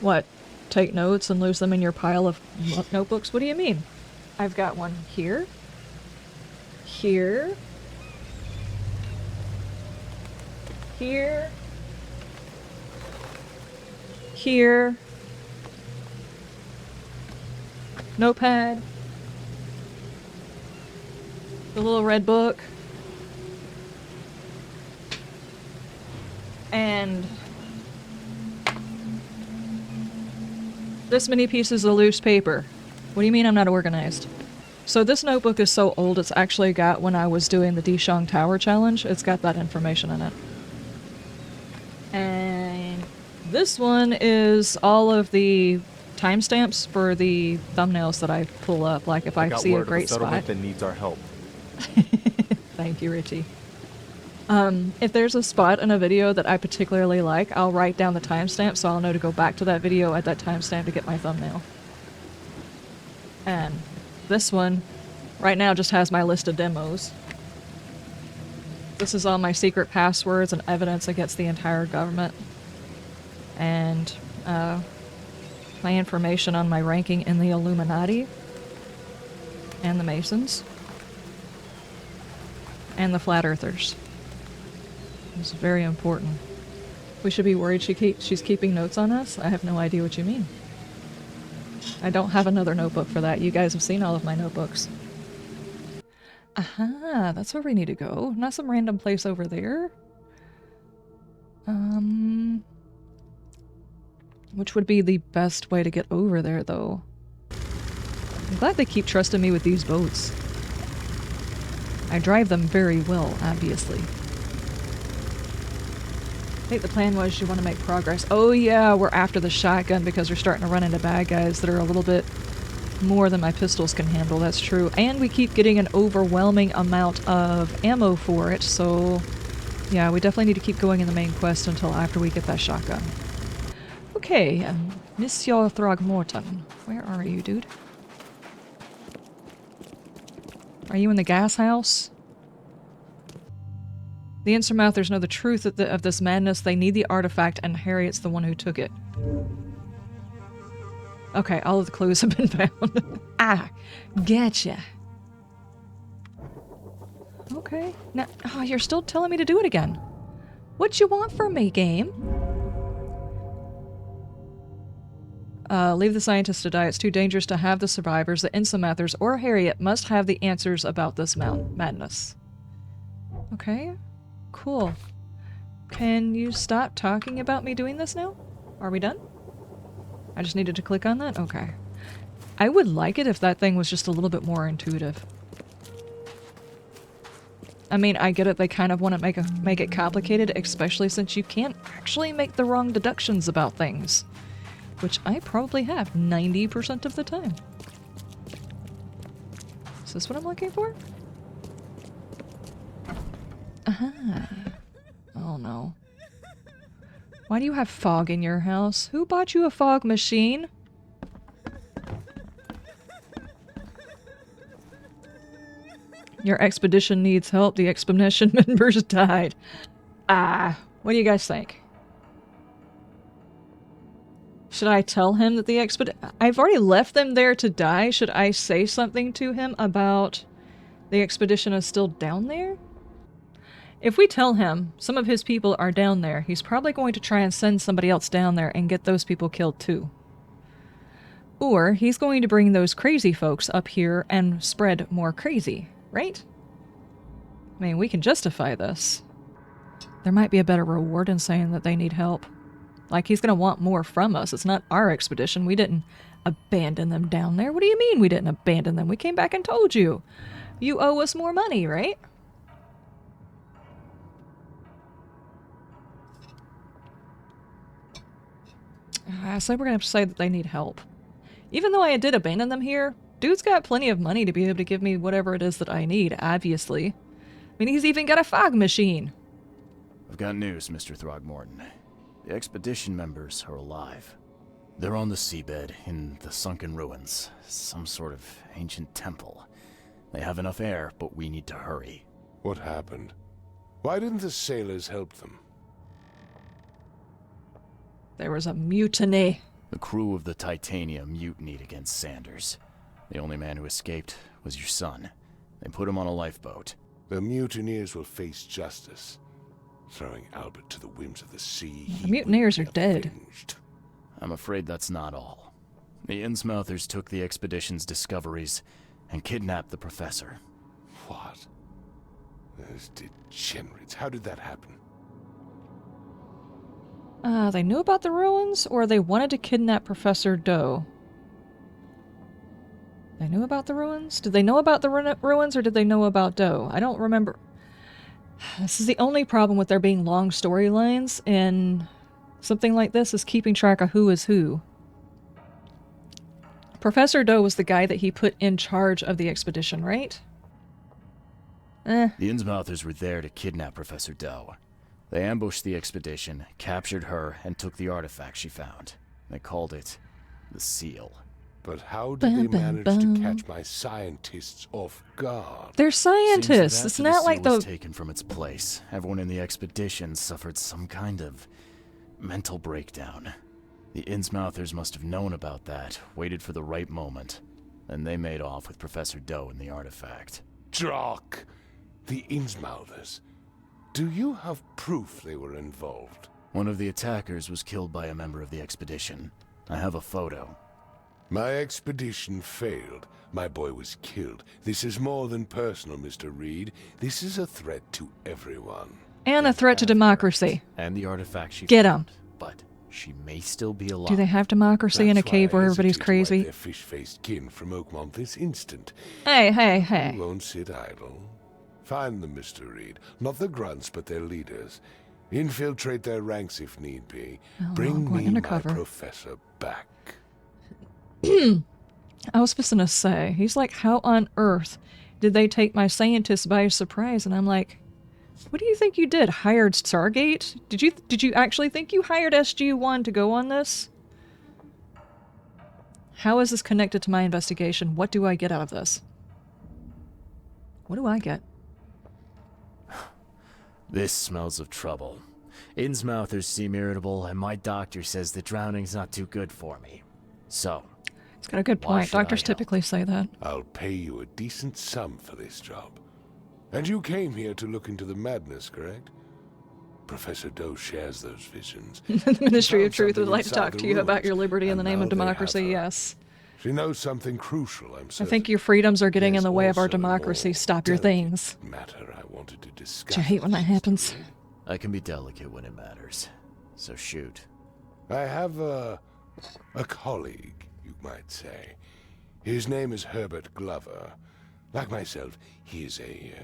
What? Take notes and lose them in your pile of notebooks? What do you mean? I've got one here. Here. Here. Here. Notepad. The little red book. And this many pieces of loose paper. What do you mean I'm not organized? So this notebook is so old, it's actually got when I was doing the Dishong Tower challenge, it's got that information in it. And this one is all of the timestamps for the thumbnails that I pull up, like if I see a great spot. That needs our help. Thank you, Richie. If there's a spot in a video that I particularly like, I'll write down the timestamp so I'll know to go back to that video at that timestamp to get my thumbnail. And this one, right now, just has my list of demos. This is all my secret passwords and evidence against the entire government. And, my information on my ranking in the Illuminati. And the Masons. And the Flat Earthers. It's very important. We should be worried she's keeping notes on us? I have no idea what you mean. I don't have another notebook for that. You guys have seen all of my notebooks. Aha, that's where we need to go. Not some random place over there. Which would be the best way to get over there, though? I'm glad they keep trusting me with these boats. I drive them very well, obviously. I think the plan was you want to make progress. Oh yeah, we're after the shotgun because we're starting to run into bad guys that are a little bit more than my pistols can handle, that's true. And we keep getting an overwhelming amount of ammo for it, so yeah, we definitely need to keep going in the main quest until after we get that shotgun. Okay, Monsieur Throgmorton, where are you, dude? Are you in the gas house? The Insurmouthers know the truth of this madness. They need the artifact, and Harriet's the one who took it. Okay, all of the clues have been found. Ah, gotcha. Okay. Now, oh, you're still telling me to do it again. What you want from me, game? Leave the scientists to die. It's too dangerous to have the survivors. The Insurmouthers or Harriet must have the answers about this madness. Okay. Cool. Can you stop talking about me doing this now? Are we done? I just needed to click on that? Okay. I would like it if that thing was just a little bit more intuitive. I mean, I get it, they kind of want to make it complicated, especially since you can't actually make the wrong deductions about things. Which I probably have 90% of the time. Is this what I'm looking for? Aha. Oh no. Why do you have fog in your house? Who bought you a fog machine? Your expedition needs help. The expedition members died. Ah, what do you guys think? Should I tell him that the I've already left them there to die. Should I say something to him about the expedition is still down there? If we tell him some of his people are down there, he's probably going to try and send somebody else down there and get those people killed too. Or he's going to bring those crazy folks up here and spread more crazy, right? I mean, we can justify this. There might be a better reward in saying that they need help. Like, he's gonna want more from us. It's not our expedition. We didn't abandon them down there. What do you mean we didn't abandon them? We came back and told you. You owe us more money, right? So we're gonna have to say that they need help. Even though I did abandon them here, dude's got plenty of money to be able to give me whatever it is that I need, obviously. I mean, he's even got a fog machine. I've got news, Mr. Throgmorton. The expedition members are alive. They're on the seabed in the sunken ruins. Some sort of ancient temple. They have enough air, but we need to hurry. What happened? Why didn't the sailors help them? There was a mutiny. The crew of the Titanium mutinied against Sanders. The only man who escaped was your son. They put him on a lifeboat. The mutineers will face justice. Throwing Albert to the whims of the sea, The mutineers are dead. Avenged. I'm afraid that's not all. The Innsmouthers took the expedition's discoveries and kidnapped the professor. What? Those degenerates. How did that happen? They knew about the ruins, or they wanted to kidnap Professor Doe? They knew about the ruins? Did they know about the ruins, or did they know about Doe? I don't remember. This is the only problem with there being long storylines in something like this, is keeping track of who is who. Professor Doe was the guy that he put in charge of the expedition, right? The Innsmouthers were there to kidnap Professor Doe. They ambushed the expedition, captured her, and took the artifact she found. They called it the Seal. But how did they manage to catch my scientists off guard? They're scientists. Seems It's that not after like the seal the... was taken from its place, everyone in the expedition suffered some kind of mental breakdown. The Innsmouthers must have known about that, waited for the right moment, and they made off with Professor Doe and the artifact. Drock! The Innsmouthers. Do you have proof they were involved? One of the attackers was killed by a member of the expedition. I have a photo. My expedition failed. My boy was killed. This is more than personal, Mr. Reed. This is a threat to everyone. And a threat to democracy. And the artifact she Get found. 'em. But she may still be alive. Do they have democracy in a That's cave why I where everybody's hesitate to wipe crazy? their fish-faced kin from Oakmont this instant. Hey, hey, hey. You won't sit idle. Find them, Mr. Reed. Not the grunts, but their leaders. Infiltrate their ranks if need be. Oh, Bring I'm going me undercover. my professor back. I was supposed to say, he's like, how on earth did they take my scientists by surprise? And I'm like, what do you think you did? Hired Stargate? Did you actually think you hired SG-1 to go on this? How is this connected to my investigation? What do I get out of this? What do I get? This smells of trouble. Innsmouthers seem irritable, and my doctor says that drowning's not too good for me. So, It's got a good Why point. should I Doctors help? typically say that. I'll pay you a decent sum for this job. And you came here to look into the madness, correct? Professor Doe shares those visions. The Ministry of found Truth would something like to inside talk the to you about ruins, your liberty in the and name now of they have democracy, her. yes. She knows something crucial, I'm I certain. think your freedoms are getting in There's the way of our also a democracy. more Stop your delicate things. matter I wanted to discuss. Do you hate when that with happens? Mr. Reed. I can be delicate when it matters. So shoot. I have a colleague, you might say. His name is Herbert Glover. Like myself, he is a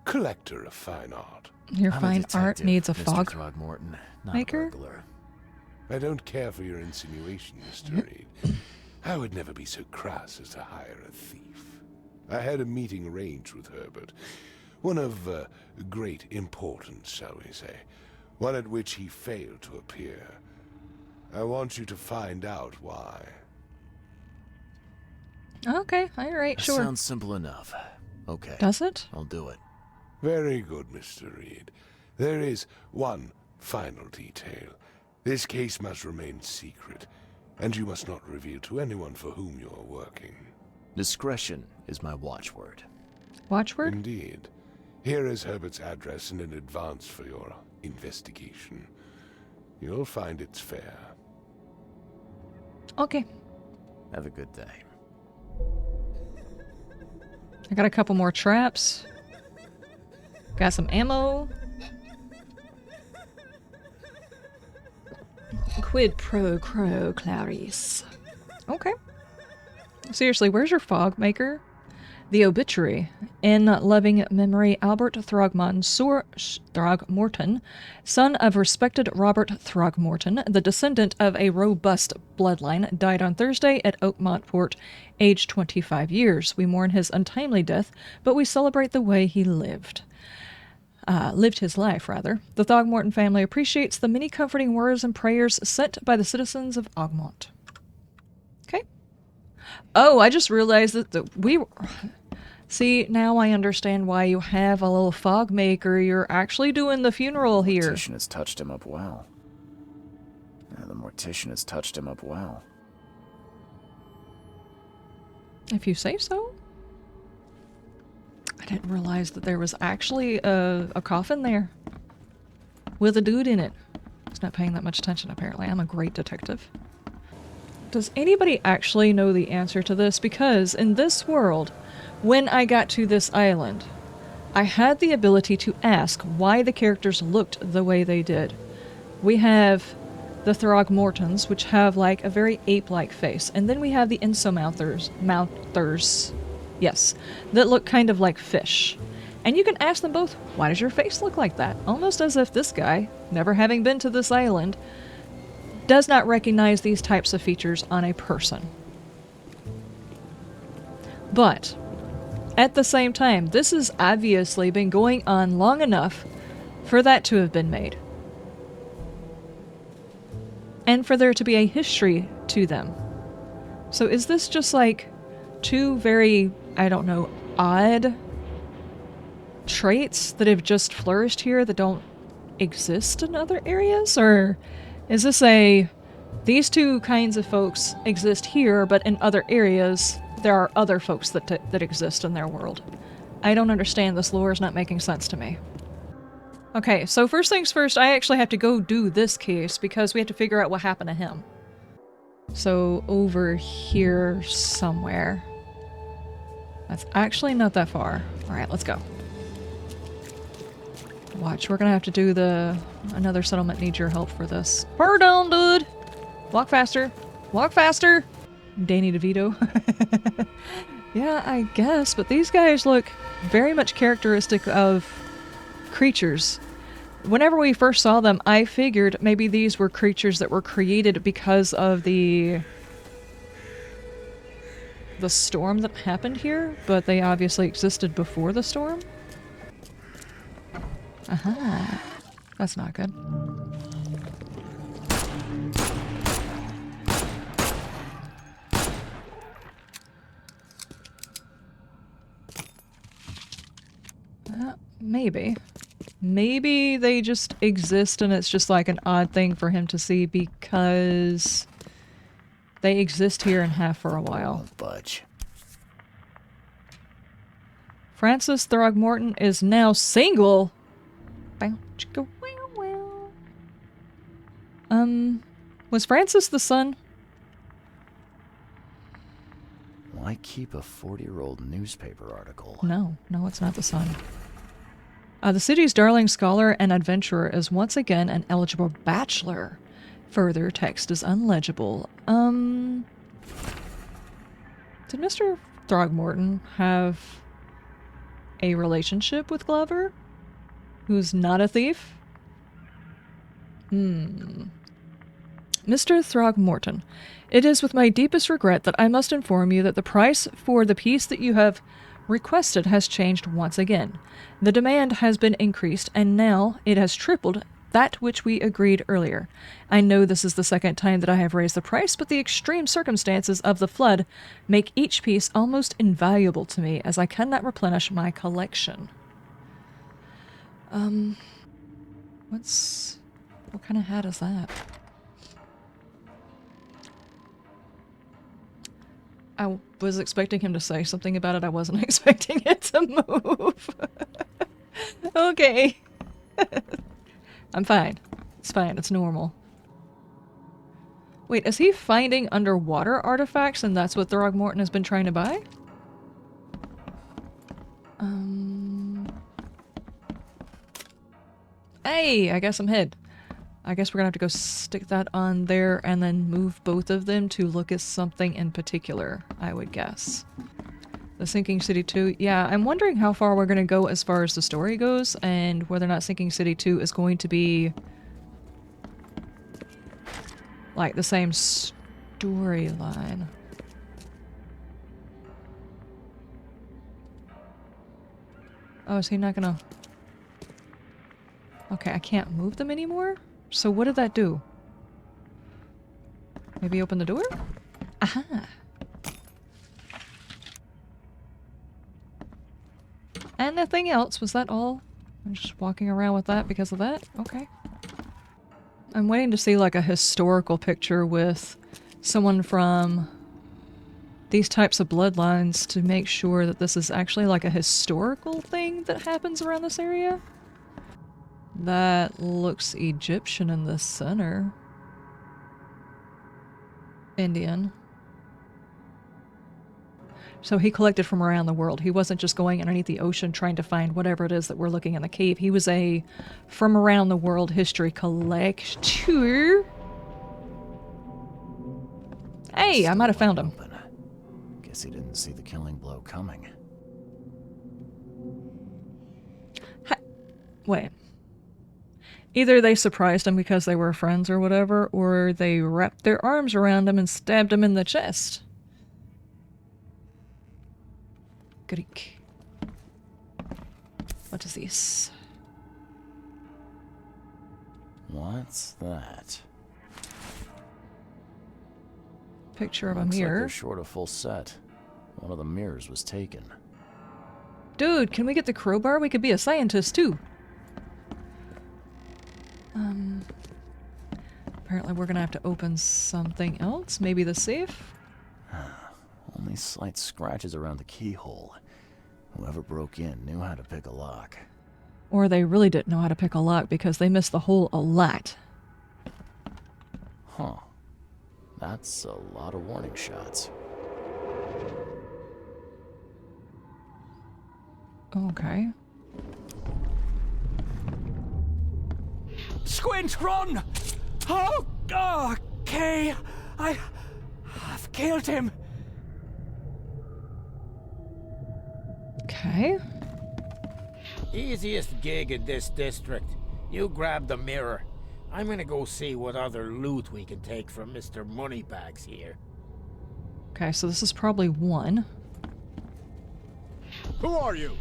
collector of fine art. Your I'm a fine art detective, needs a Mr. fog Throgmorton, not maker? a burglar. I don't care for your insinuation, Mr. Reed. I would never be so crass as to hire a thief. I had a meeting arranged with Herbert. One of great importance, shall we say. One at which he failed to appear. I want you to find out why. Okay, alright, sure. Sounds simple enough. Okay. Does it? I'll do it. Very good, Mr. Reed. There is one final detail. This case must remain secret, and you must not reveal to anyone for whom you are working. Discretion is my watchword. Watchword? Indeed. Here is Herbert's address and an advance for your investigation. You'll find it's fair. Okay. Have a good day. I got a couple more traps. Got some ammo. Quid pro quo, Clarice. Okay. Seriously, where's your fog maker? The obituary. In loving memory, Albert Throgmorton, son of respected Robert Throgmorton, the descendant of a robust bloodline, died on Thursday at Oakmont Port, aged 25 years. We mourn his untimely death, but we celebrate the way he lived his life, rather. The Throgmorton family appreciates the many comforting words and prayers sent by the citizens of Oakmont. Okay. Oh, I just realized that we... See, now I understand why you have a little fog maker. You're actually doing the funeral here. Politician has touched him up well. Now, The mortician has touched him up well. If you say so. I didn't realize that there was actually a coffin there. With a dude in it. He's not paying that much attention, apparently. I'm a great detective. Does anybody actually know the answer to this? Because in this world, when I got to this island, I had the ability to ask why the characters looked the way they did. We have the Throgmortons, which have like a very ape-like face, and then we have the Insomouthers, yes, that look kind of like fish. And you can ask them both, why does your face look like that? Almost as if this guy, never having been to this island, does not recognize these types of features on a person. But at the same time, this has obviously been going on long enough for that to have been made. And for there to be a history to them. So is this just like two very, I don't know, odd traits that have just flourished here that don't exist in other areas? Or is this these two kinds of folks exist here, but in other areas there are other folks that exist in their world? I don't understand. This lore is not making sense to me. Okay, so first things first, I actually have to go do this case because we have to figure out what happened to him. So over here somewhere. That's actually not that far. Alright, let's go. Watch, we're gonna have to do another settlement needs your help for this. Pardon, dude! Walk faster. Walk faster! Danny DeVito. Yeah, I guess, but these guys look very much characteristic of creatures. Whenever we first saw them, I figured maybe these were creatures that were created because of the storm that happened here, but they obviously existed before the storm. Aha. That's not good. Maybe. Maybe they just exist and it's just like an odd thing for him to see because they exist here and have for a while. Won't budge. Francis Throgmorton is now single. Was Francis the son? Why keep a 40-year-old newspaper article? No, it's not the son. The city's darling scholar and adventurer is once again an eligible bachelor. Further text is unlegible. Did Mr. Throgmorton have a relationship with Glover? Who's not a thief? Mr. Throgmorton, it is with my deepest regret that I must inform you that the price for the piece that you have requested has changed once again. The demand has been increased, and now it has tripled that which we agreed earlier. I know this is the second time that I have raised the price, but the extreme circumstances of the flood make each piece almost invaluable to me, as I cannot replenish my collection. What kind of hat is that? I was expecting him to say something about it. I wasn't expecting it to move. Okay. I'm fine. It's fine. It's normal. Wait, is he finding underwater artifacts and that's what Throgmorton has been trying to buy? Hey, I guess I'm hid. I guess we're gonna have to go stick that on there and then move both of them to look at something in particular, I would guess. The Sinking City 2, yeah, I'm wondering how far we're gonna go as far as the story goes and whether or not Sinking City 2 is going to be like the same storyline. Oh, is he not gonna... Okay, I can't move them anymore? So what did that do? Maybe open the door? Aha! And nothing else. Was that all? I'm just walking around with that because of that? Okay. I'm waiting to see like a historical picture with someone from these types of bloodlines to make sure that this is actually like a historical thing that happens around this area. That looks Egyptian in the center. Indian. So he collected from around the world. He wasn't just going underneath the ocean trying to find whatever it is that we're looking in the cave. He was a from around the world history collector. Hey, I might have found him. Open. Guess he didn't see the killing blow coming. Wait. Either they surprised him because they were friends or whatever, or they wrapped their arms around him and stabbed him in the chest. Greek. What is this? What's that? Picture of a Looks like mirror. they're short a full set. One of the mirrors was taken. Dude, can we get the crowbar? We could be a scientist too. Apparently we're gonna have to open something else. Maybe the safe? Only slight scratches around the keyhole. Whoever broke in knew how to pick a lock. Or they really didn't know how to pick a lock because they missed the hole a lot. Huh. That's a lot of warning shots. Okay. Squint, run! Oh, okay. I've killed him. Okay. Easiest gig in this district. You grab the mirror. I'm gonna go see what other loot we can take from Mr. Moneybags here. Okay, so this is probably one. Who are you?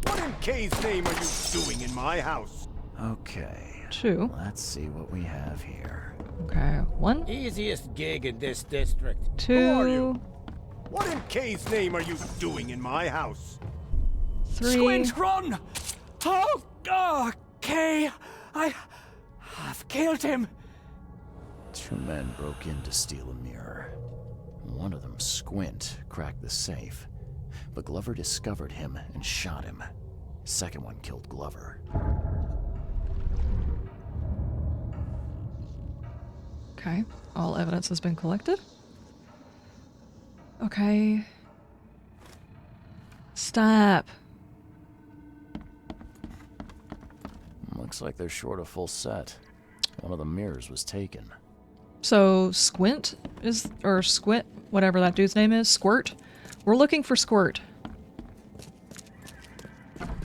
What in K's name are you doing in my house? Okay. Two. Let's see what we have here. Okay, one, Easiest gig in this district. two, are you? What in K's name are you doing in my house? three. Squint, run! Oh, okay. I've killed him. Two men broke in to steal a mirror. One of them, Squint, cracked the safe. But Glover discovered him and shot him. Second one killed Glover. Okay, all evidence has been collected. Okay. Stop. Looks like they're short a full set. One of the mirrors was taken. So Squint is, or Squint, whatever that dude's name is, Squirt. We're looking for Squirt.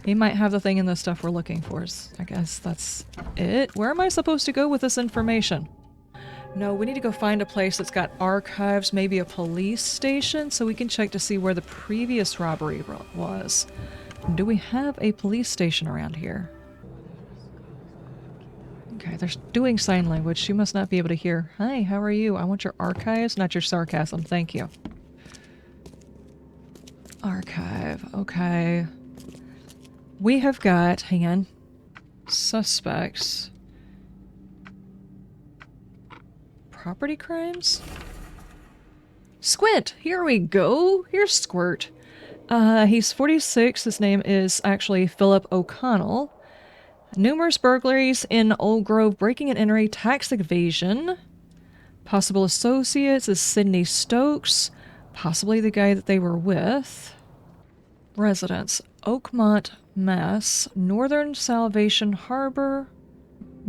He might have the thing in the stuff we're looking for. I guess that's it. Where am I supposed to go with this information? No, we need to go find a place that's got archives, maybe a police station, so we can check to see where the previous robbery was. Do we have a police station around here? Okay, they're doing sign language. She must not be able to hear. Hi, how are you? I want your archives, not your sarcasm. Thank you. Archive. Okay. We have got, hang on, suspects. Property crimes? Squint! Here we go! Here's Squirt. He's 46. His name is actually Philip O'Connell. Numerous burglaries in Old Grove, breaking and entering, tax evasion. Possible associates is Sydney Stokes, possibly the guy that they were with. Residence, Oakmont, Mass, Northern Salvation Harbor.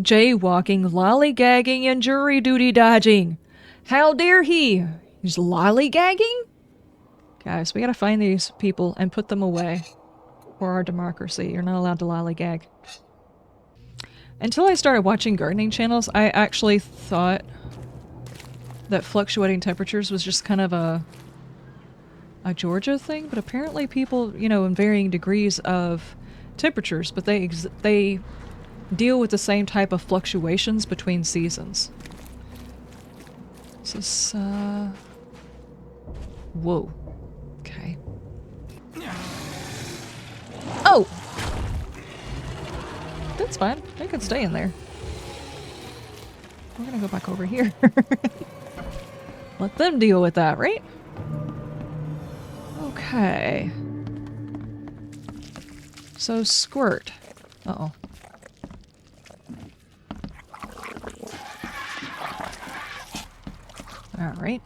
Jaywalking, lollygagging, and jury duty dodging. How dare he? He's lollygagging? Guys, we gotta find these people and put them away. For our democracy, you're not allowed to lollygag. Until I started watching gardening channels, I actually thought that fluctuating temperatures was just kind of a Georgia thing, but apparently people, you know, in varying degrees of temperatures, but they deal with the same type of fluctuations between seasons. This is, whoa. Okay. Oh! That's fine. They can stay in there. We're gonna go back over here. Let them deal with that, right? Okay. So, squirt. Uh-oh. Alright.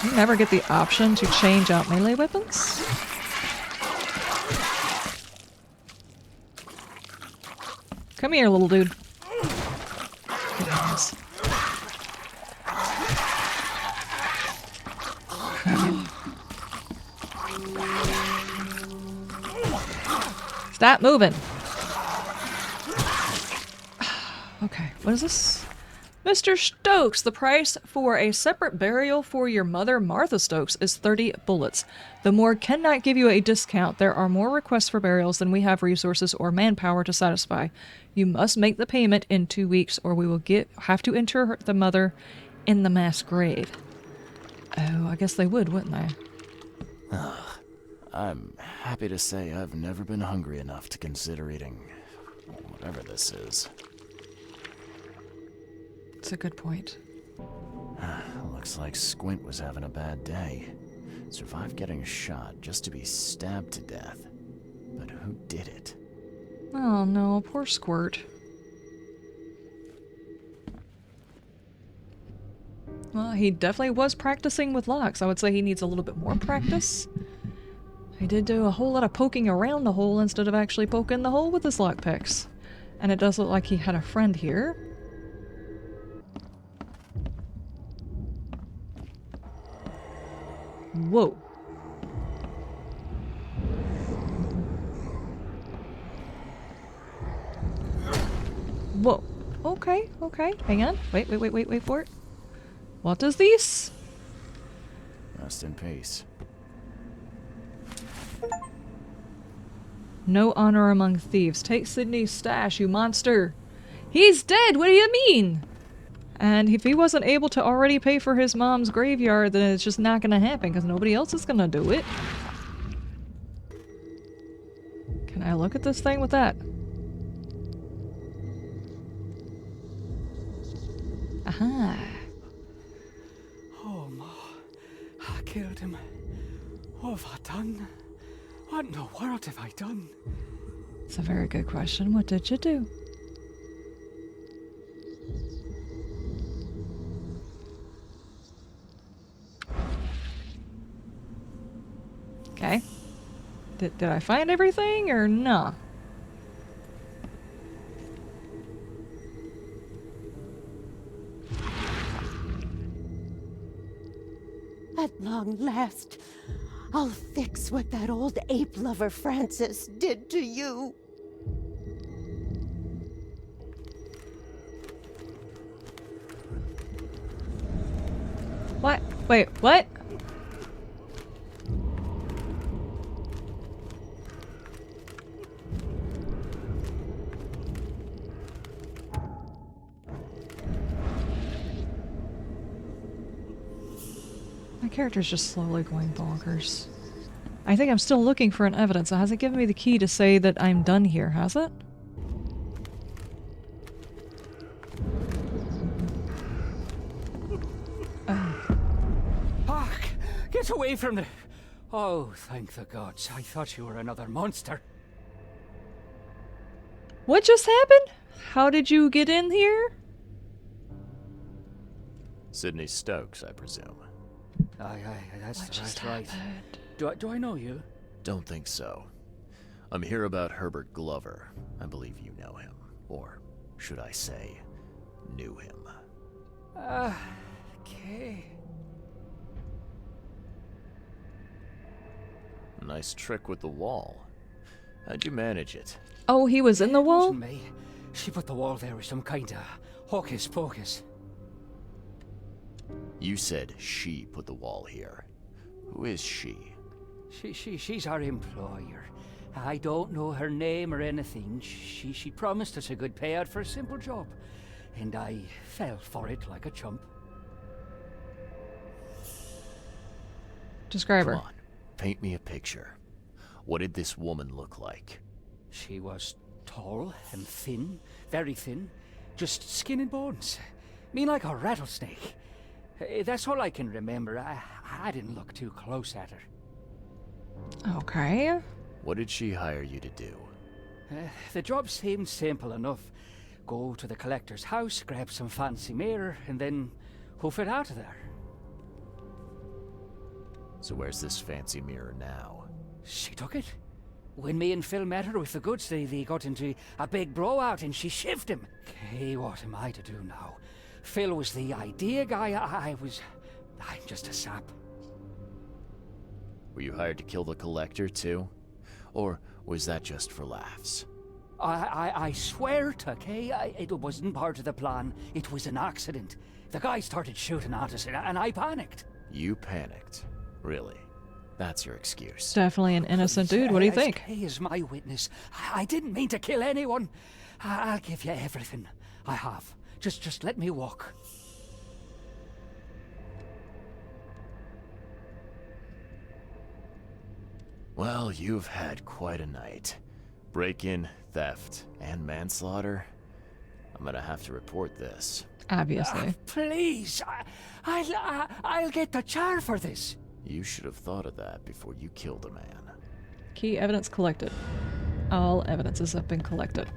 You never get the option to change out melee weapons? Come here, little dude. Yes. Stop moving. Okay, what is this? Mr. Stokes, the price for a separate burial for your mother, Martha Stokes, is 30 bullets. The morgue cannot give you a discount. There are more requests for burials than we have resources or manpower to satisfy. You must make the payment in 2 weeks, or we will have to inter the mother in the mass grave. Oh, I guess they would, wouldn't they? I'm happy to say I've never been hungry enough to consider eating whatever this is. That's a good point. Looks like Squint was having a bad day. Survived getting shot just to be stabbed to death. But who did it? Oh no, poor Squirt. Well, he definitely was practicing with locks. I would say he needs a little bit more practice. He did do a whole lot of poking around the hole instead of actually poking the hole with his lockpicks. And it does look like he had a friend here. Whoa. Whoa. Okay, okay. Hang on. Wait for it. What is this? Rest in peace. No honor among thieves. Take Sydney's stash, you monster. He's dead! What do you mean? And if he wasn't able to already pay for his mom's graveyard, then it's just not gonna happen, because nobody else is gonna do it. Can I look at this thing with that? Aha. Oh, Ma. I killed him. What have I done? What in the world have I done? It's a very good question. What did you do? Okay. Did I find everything or no? At long last, I'll fix what that old ape lover Francis did to you. What? Wait, what? My character's just slowly going bonkers. I think I'm still looking for an evidence. It hasn't given me the key to say that I'm done here, has it? Hark! Get away from the... Oh, thank the gods. I thought you were another monster. What just happened? How did you get in here? Sydney Stokes, I presume. Aye, that's What just right. happened? Do I know you? Don't think so. I'm here about Herbert Glover. I believe you know him. Or should I say, knew him. Okay. Nice trick with the wall. How'd you manage it? Oh, he was in the It wall? wasn't me. She put the wall there with some kind of hocus pocus. You said she put the wall here. Who is she? She's our employer. I don't know her name or anything. She promised us a good payout for a simple job. And I fell for it like a chump. Describe her. Come on, paint me a picture. What did this woman look like? She was Tall and thin, very thin, just skin and bones. Me like a rattlesnake. That's all I can remember. I didn't look too close at her. Okay. What did she hire you to do? The job seemed simple enough. Go to the collector's house, grab some fancy mirror, and then hoof it out of there. So where's this fancy mirror now? She took it. When me and Phil met her with the goods, they got into a big blowout and she shivved him. Okay, what am I to do now? Phil was the idea guy, I'm just a sap. Were you hired to kill the collector too? Or was that just for laughs? I swear to Kay, it wasn't part of the plan. It was an accident. The guy started shooting at us and I panicked. You panicked? Really? That's your excuse. Definitely an innocent dude. What do you think? Kay is my witness. I didn't mean to kill anyone. I'll give you everything. I have. Just let me walk. Well, you've had quite a night. Break-in, theft, and manslaughter. I'm gonna have to report this. Obviously. Please, I'll get the char for this. You should have thought of that before you killed a man. Key evidence collected. All evidences have been collected.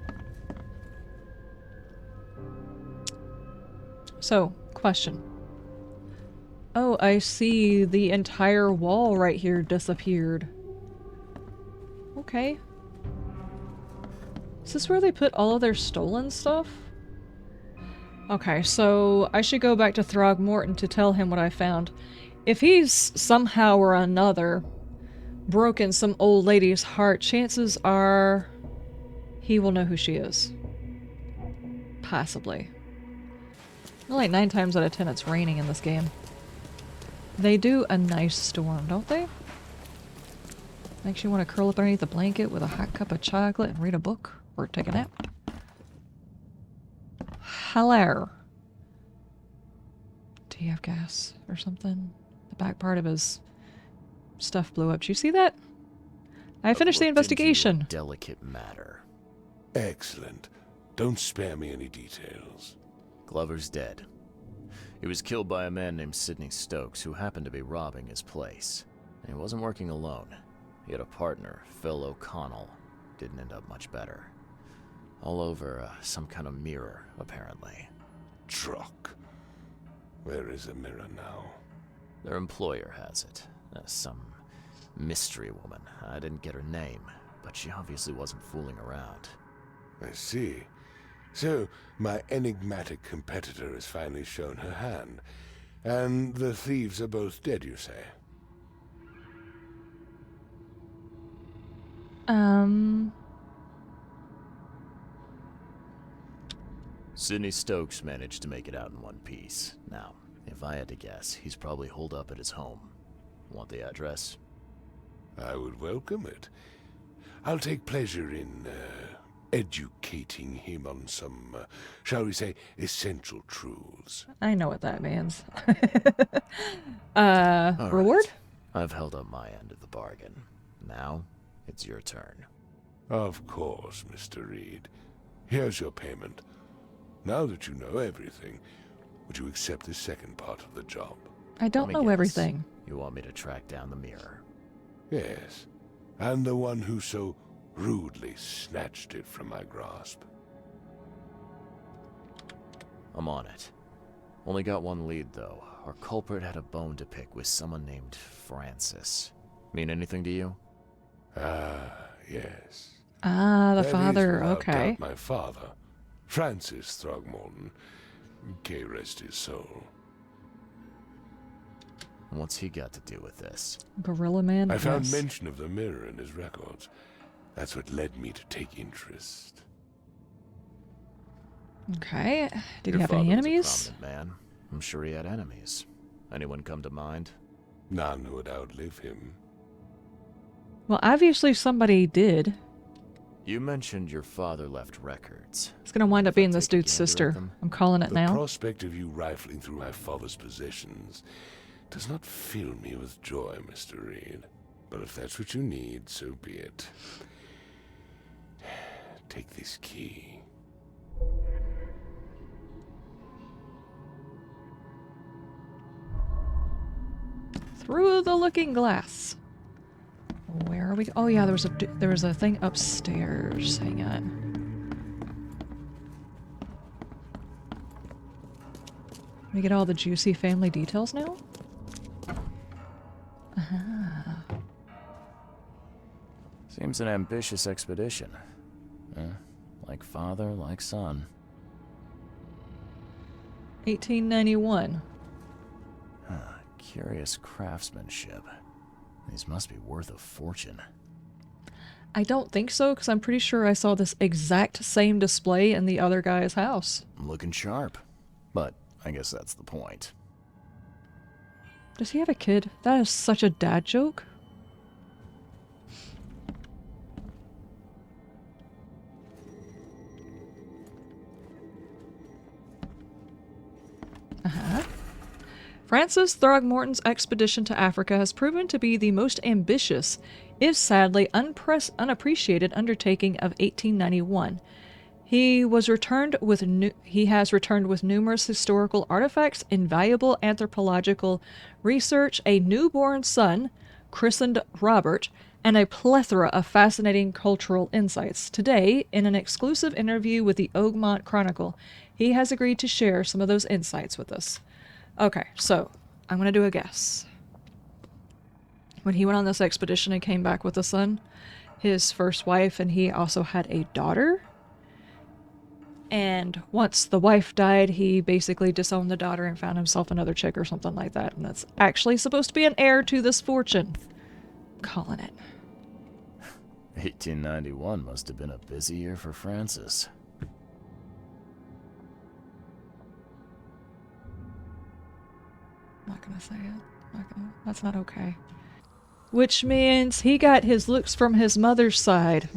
So, question. Oh, I see the entire wall right here disappeared. Okay. Is this where they put all of their stolen stuff? Okay, so I should go back to Throgmorton to tell him what I found. If he's somehow or another broken some old lady's heart, chances are he will know who she is. Possibly. Well, like 9 times out of 10 it's raining in this game. They do a nice storm, don't they? Makes you want to curl up underneath a blanket with a hot cup of chocolate and read a book or take a nap. Hello. Do you have gas or something? The back part of his stuff blew up. Did you see that? I finished the Looked into investigation. a delicate matter. Excellent. Don't spare me any details. Glover's dead. He was killed by a man named Sidney Stokes, who happened to be robbing his place. And he wasn't working alone. He had a partner, Phil O'Connell. Didn't end up much better. All over some kind of mirror, apparently. Truck. Where is the mirror now? Their employer has it. Some mystery woman. I didn't get her name, but she obviously wasn't fooling around. I see. So, my enigmatic competitor has finally shown her hand. And the thieves are both dead, you say? Sidney Stokes managed to make it out in one piece. Now, if I had to guess, he's probably holed up at his home. Want the address? I would welcome it. I'll take pleasure in, educating him on some, shall we say, essential truths. I know what that means. All Reward? right. I've held up my end of the bargain. Now, it's your turn. Of course, Mr. Reed. Here's your payment. Now that you know everything, would you accept the second part of the job? I don't Let me know guess. everything. You want me to track down the mirror? Yes, and the one who so rudely snatched it from my grasp. I'm on it. Only got one lead, though. Our culprit had a bone to pick with someone named Francis. Mean anything to you? Ah, yes. Ah, the That is father. without Okay. doubt my father, Francis Throgmorton. May rest his soul. And what's he got to do with this? Gorilla Man. I found yes. mention of the mirror in his records. That's what led me to take interest. Okay. Did Your he have father any was a enemies? prominent man. I'm sure he had enemies. Anyone come to mind? None would outlive him. Well, obviously somebody did. You mentioned your father left records. It's gonna wind up If I being this take a dude's gander at sister. them? I'm calling it The now. prospect of you rifling through my father's possessions does not fill me with joy, Mr. Reed. But if that's what you need, so be it. take this key. Through the looking glass. Where are we? Oh yeah, there was a thing upstairs. Hang on. We get all the juicy family details now? Seems an ambitious expedition. Like father, like son. 1891. Curious craftsmanship. These must be worth a fortune. I don't think so, because I'm pretty sure I saw this exact same display in the other guy's house. Looking sharp. But I guess that's the point. Does he have a kid? That is such a dad joke. Francis Throgmorton's expedition to Africa has proven to be the most ambitious, if sadly unappreciated undertaking of 1891. He has returned with numerous historical artifacts, invaluable anthropological research, a newborn son, christened Robert, and a plethora of fascinating cultural insights. Today, in an exclusive interview with the Oakmont Chronicle, he has agreed to share some of those insights with us. Okay, so I'm going to do a guess. When he went on this expedition and came back with a son, his first wife, and he also had a daughter. And once the wife died, he basically disowned the daughter and found himself another chick or something like that. And that's actually supposed to be an heir to this fortune. I'm calling it. 1891 must have been a busy year for Francis. I'm not gonna say it. That's not okay. Which means he got his looks from his mother's side.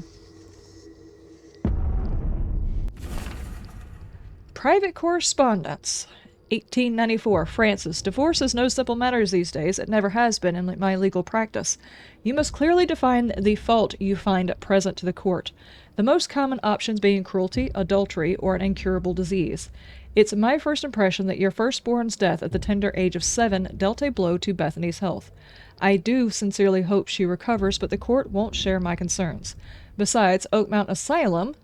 Private correspondence. 1894. Francis. Divorce is no simple matter these days. It never has been in my legal practice. You must clearly define the fault you find present to the court. The most common options being cruelty, adultery, or an incurable disease. It's my first impression that your firstborn's death at the tender age of 7 dealt a blow to Bethany's health. I do sincerely hope she recovers, but the court won't share my concerns. Besides, Oakmont Asylum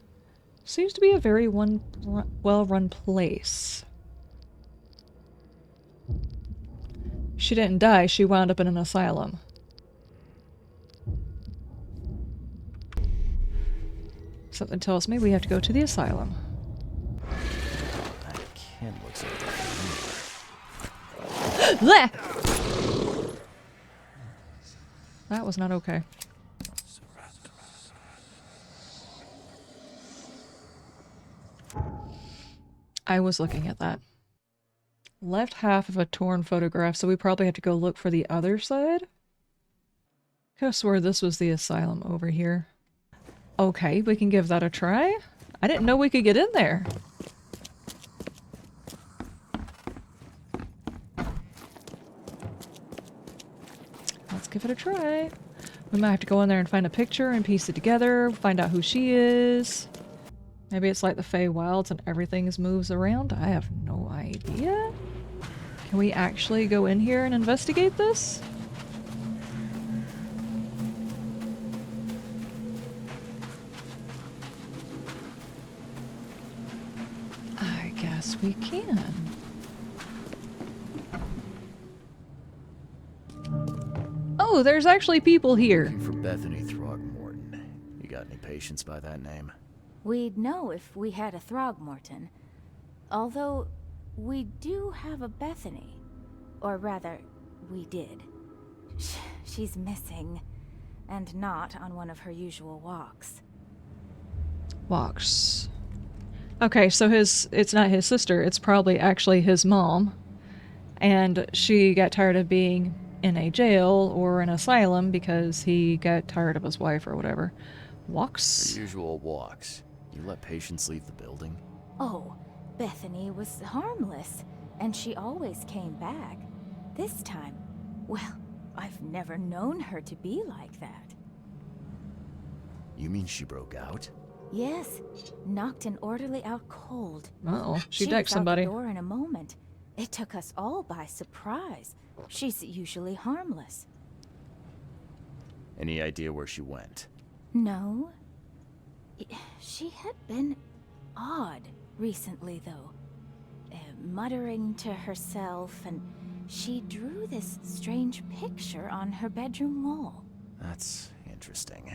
seems to be a very well-run place. She didn't die, she wound up in an asylum. Something tells me we have to go to the asylum. That kid looks like That was not okay. I was looking at that. Left half of a torn photograph, so we probably have to go look for the other side. Could have swore this was the asylum over here. Okay, we can give that a try. I didn't know we could get in there. Let's give it a try. We might have to go in there and find a picture and piece it together, find out who she is. Maybe it's like the Feywilds and everything moves around. I have no idea. Can we actually go in here and investigate this? I guess we can. Oh, there's actually people here. Looking for Bethany Throgmorton. You got any patients by that name? We'd know if we had a Throgmorton. Although, we do have a Bethany. Or rather, we did. She's missing. And not on one of her usual walks. Walks. Okay, so it's not his sister, it's probably actually his mom. And she got tired of being in a jail or an asylum because he got tired of his wife or whatever. Walks? Her usual walks. You let patients leave the building? Oh, Bethany was harmless, and she always came back. This time, well, I've never known her to be like that. You mean she broke out? Yes, knocked an orderly out cold. Uh-oh, she was decked out somebody. the door in a moment. It took us all by surprise. She's usually harmless. Any idea where she went? No. She had been odd recently, though. Muttering to herself, and she drew this strange picture on her bedroom wall. That's interesting.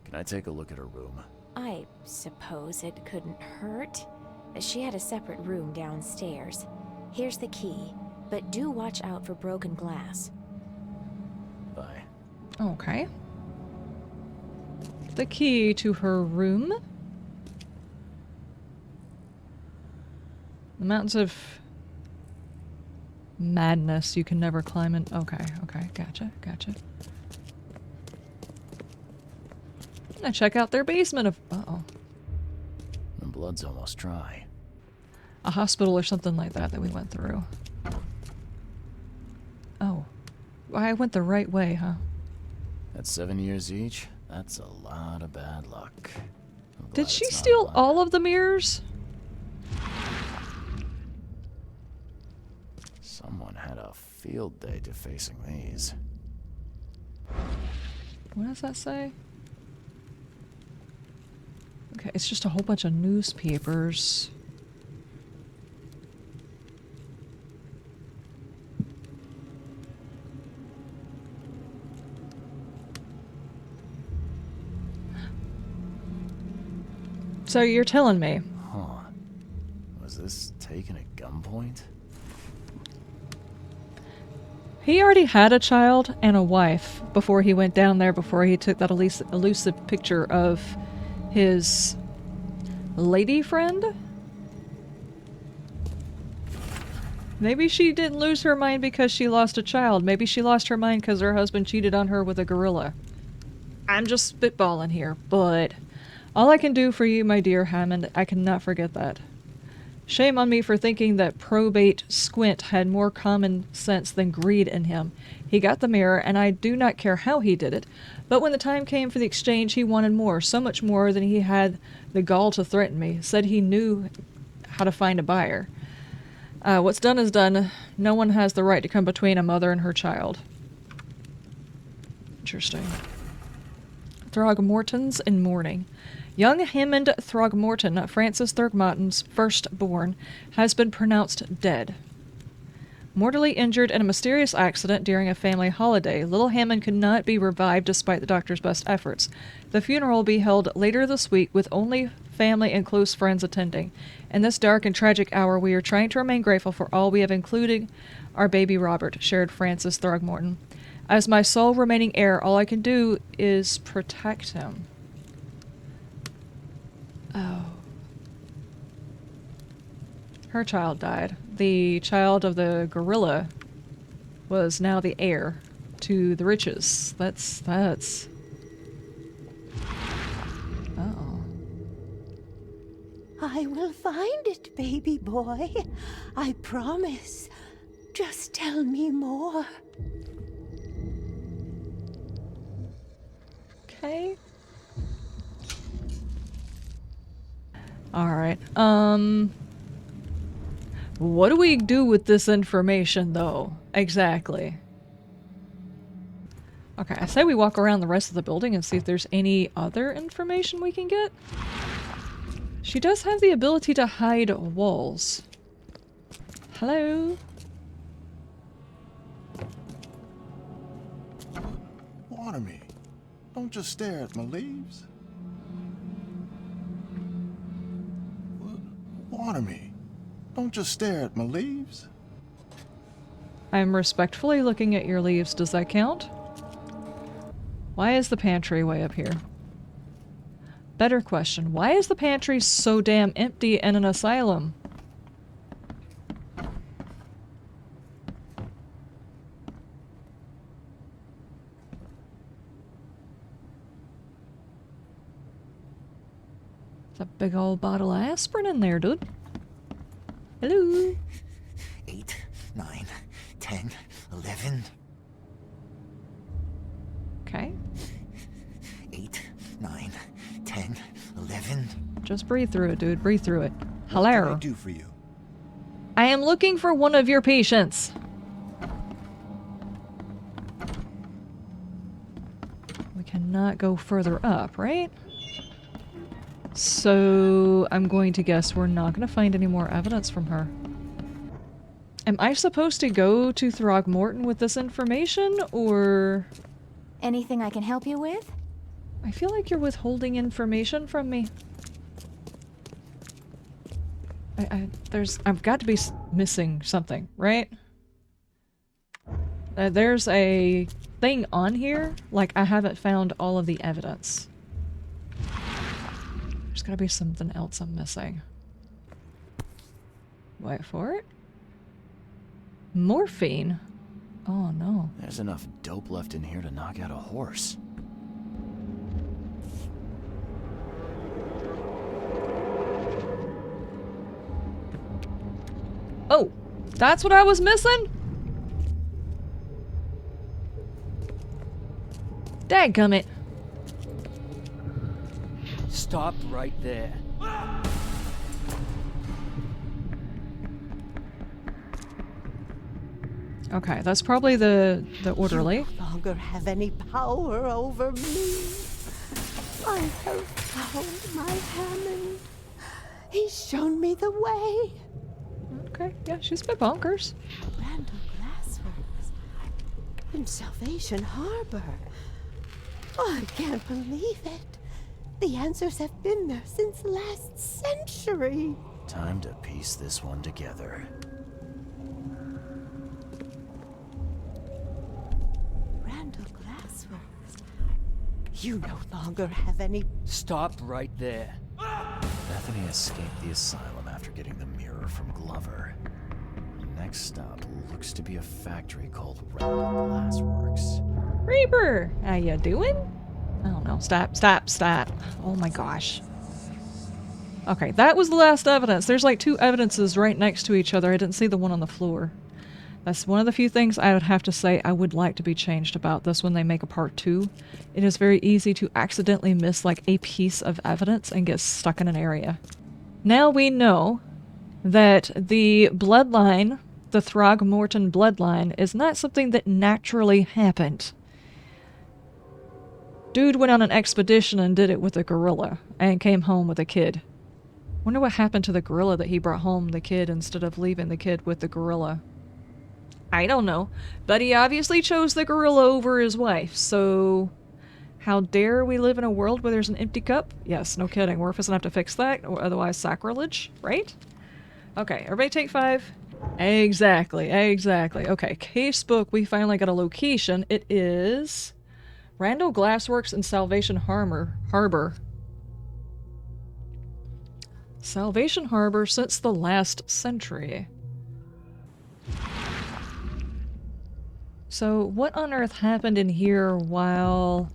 Can I take a look at her room? I suppose it couldn't hurt. She had a separate room downstairs. Here's the key, but do watch out for broken glass. Bye. Okay. The key to her room. The mountains of madness you can never climb in. Okay, gotcha. I check out their basement of. Uh-oh. The blood's almost dry. A hospital or something like that we went through. Oh. I went the right way, huh? At 7 years each, that's a lot of bad luck. Did she steal all of the mirrors? Someone had a field day defacing these. What does that say? Okay, it's just a whole bunch of newspapers. So you're telling me? Huh. Was this taken at gunpoint? He already had a child and a wife before he went down there, before he took that elusive picture of his lady friend? Maybe she didn't lose her mind because she lost a child. Maybe she lost her mind because her husband cheated on her with a gorilla. I'm just spitballing here, but all I can do for you, my dear Hammond, I cannot forget that. Shame on me for thinking that probate Squint had more common sense than greed in him. He got the mirror, and I do not care how he did it, but when the time came for the exchange, he wanted more, so much more than he had the gall to threaten me. Said he knew how to find a buyer. What's done is done. No one has the right to come between a mother and her child. Interesting. Throgmortons in mourning. Young Hammond Throgmorton, Francis Throgmorton's firstborn, has been pronounced dead. Mortally injured in a mysterious accident during a family holiday, little Hammond could not be revived despite the doctor's best efforts. The funeral will be held later this week with only family and close friends attending. In this dark and tragic hour, we are trying to remain grateful for all we have, including our baby Robert, shared Francis Throgmorton. As my sole remaining heir, all I can do is protect him. Oh. Her child died. The child of the gorilla was now the heir to the riches. That's... Uh-oh. I will find it, baby boy. I promise. Just tell me more. Okay. Alright, what do we do with this information, though? Exactly. Okay, I say we walk around the rest of the building and see if there's any other information we can get. She does have the ability to hide walls. Hello? Water me. Don't just stare at my leaves. Water me. Don't just stare at my leaves. I'm respectfully looking at your leaves. Does that count? Why is the pantry way up here? Better question. Why is the pantry so damn empty in an asylum? A big old bottle of aspirin in there, dude. Hello. 8, 9, 10, 11. Okay. 8, 9, 10, 11. Just breathe through it, dude. Breathe through it. What can I Hello. do for you? I am looking for one of your patients. We cannot go further up, right? So I'm going to guess we're not going to find any more evidence from her. Am I supposed to go to Throgmorton with this information, or... Anything I can help you with? I feel like you're withholding information from me. I've got to be missing something, right? There's a thing on here, like I haven't found all of the evidence. There's gotta be something else I'm missing. Wait for it. Morphine? Oh no. There's enough dope left in here to knock out a horse. Oh, that's what I was missing? Dadgummit. Stop right there. Okay, that's probably the orderly. You no longer have any power over me. I have found my Hammond. He's shown me the way. Okay, yeah, she's a bit bonkers. Randall Glassworks in Salvation Harbor. Oh, I can't believe it. The answers have been there since last century. Time to piece this one together. Randall Glassworks. You no longer have any... Stop right there. Bethany escaped the asylum after getting the mirror from Glover. Next stop looks to be a factory called Randall Glassworks. Reaper, how you doing? I don't know. Stop. Oh my gosh. Okay, that was the last evidence. There's like 2 evidences right next to each other. I didn't see the one on the floor. That's one of the few things I would have to say I would like to be changed about this when they make a part 2. It is very easy to accidentally miss like a piece of evidence and get stuck in an area. Now we know that the bloodline, the Throgmorton bloodline, is not something that naturally happened. Dude went on an expedition and did it with a gorilla and came home with a kid. Wonder what happened to the gorilla that he brought home the kid instead of leaving the kid with the gorilla. I don't know, but he obviously chose the gorilla over his wife, so how dare we live in a world where there's an empty cup? Yes, no kidding. We're gonna have to fix that, or otherwise sacrilege, right? Okay, everybody take 5. Exactly. Okay, casebook, we finally got a location. It is Randall Glassworks in Salvation Harbor. Salvation Harbor since the last century. So, what on earth happened in here while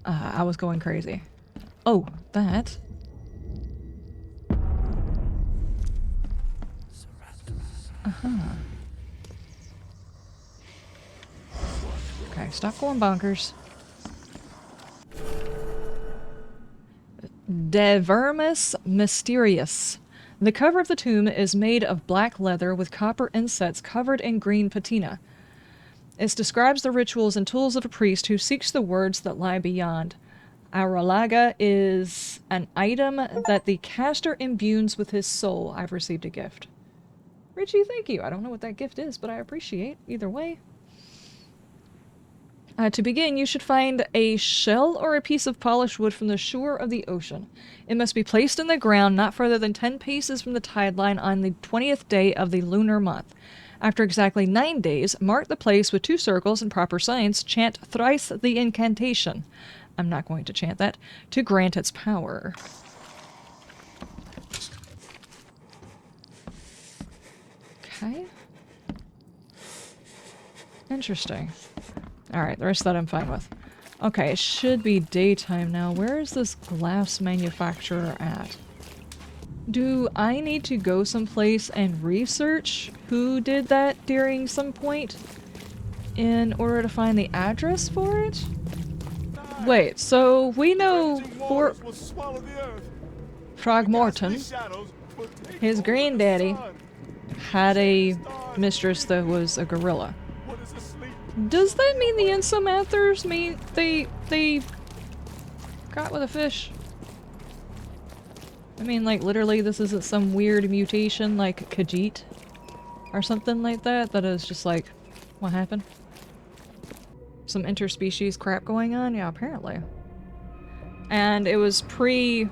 I was going crazy? Oh, that. Okay, stop going bonkers. De Vermis Mysterious. The cover of the tomb is made of black leather with copper insets covered in green patina. It describes the rituals and tools of a priest who seeks the words that lie beyond. Auralaga is an item that the caster imbues with his soul. I've received a gift. Richie, thank you. I don't know what that gift is, but I appreciate either way. To begin, you should find a shell or a piece of polished wood from the shore of the ocean. It must be placed in the ground not further than 10 paces from the tide line on the 20th day of the lunar month. After exactly 9 days, mark the place with 2 circles and proper signs, chant thrice the incantation. I'm not going to chant that, to grant its power. Okay. Interesting. Alright, the rest of that I'm fine with. Okay, it should be daytime now. Where is this glass manufacturer at? Do I need to go someplace and research who did that during some point in order to find the address for it? Wait, so we know Raging for waters will swallow the earth. Throgmorton, Ghastly shadows will take his over the granddaddy sun. had a mistress that was a gorilla. What is asleep? Does that mean the Insomathers mean they got with a fish? I mean, like, literally this isn't some weird mutation like Khajiit or something like that that is just like, what happened? Some interspecies crap going on? Yeah, apparently. And it was pre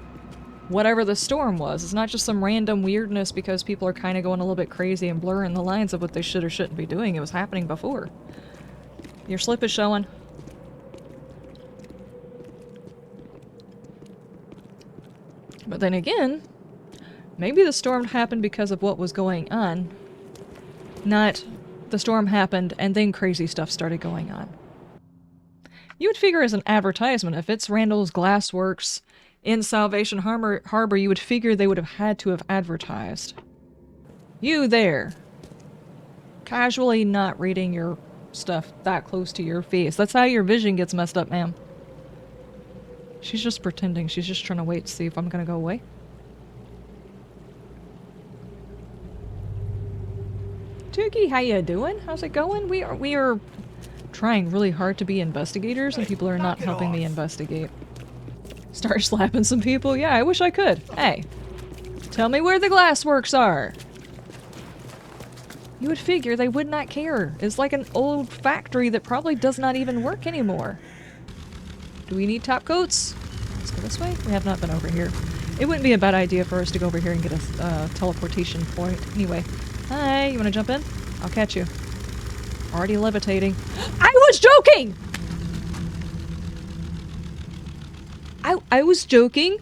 whatever the storm was. It's not just some random weirdness because people are kind of going a little bit crazy and blurring the lines of what they should or shouldn't be doing. It was happening before. Your slip is showing. But then again, maybe the storm happened because of what was going on. Not the storm happened and then crazy stuff started going on. You would figure as an advertisement, if it's Randall's Glassworks in Salvation Harbor, you would figure they would have had to have advertised. You there. Casually not reading your stuff that close to your face. That's how your vision gets messed up, ma'am. She's just pretending. She's just trying to wait to see if I'm gonna go away. Tookie, how you doing? How's it going? We are trying really hard to be investigators and people are not helping me investigate. Start slapping some people? Yeah, I wish I could. Hey, tell me where the glassworks are. You would figure they would not care. It's like an old factory that probably does not even work anymore. Do we need top coats? Let's go this way. We have not been over here. It wouldn't be a bad idea for us to go over here and get a teleportation point. Anyway. Hi, you wanna jump in? I'll catch you. Already levitating. I was joking! I was joking.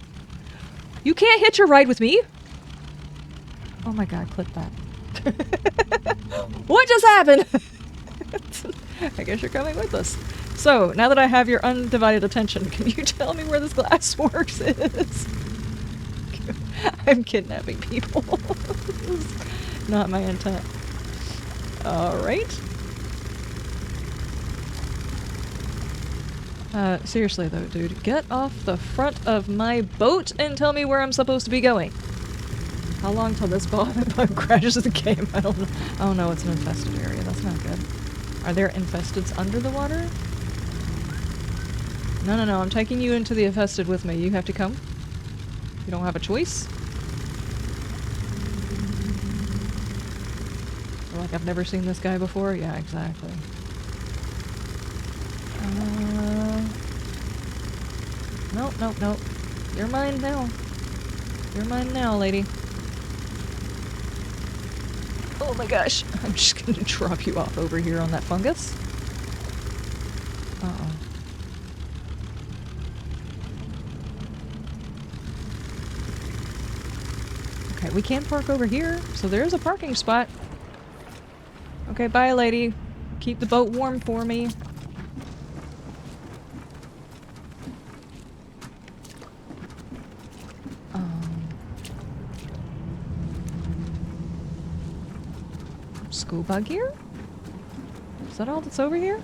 You can't hitch a ride with me. Oh my god, clip that. What just happened? I guess you're coming with us. So, now that I have your undivided attention, can you tell me where this glassworks is? I'm kidnapping people. This is not my intent. Alright. Seriously though, dude, get off the front of my boat and tell me where I'm supposed to be going. How long till this bug crashes the game? I don't know. Oh no, it's an infested area. That's not good. Are there infesteds under the water? No, I'm taking you into the infested with me. You have to come. You don't have a choice. Like I've never seen this guy before? Yeah, exactly. Nope. You're mine now. You're mine now, lady. Oh my gosh. I'm just gonna drop you off over here on that fungus. Uh-oh. Okay, we can park over here, so there's a parking spot. Okay, bye, lady. Keep the boat warm for me. School bug here? Is that all that's over here?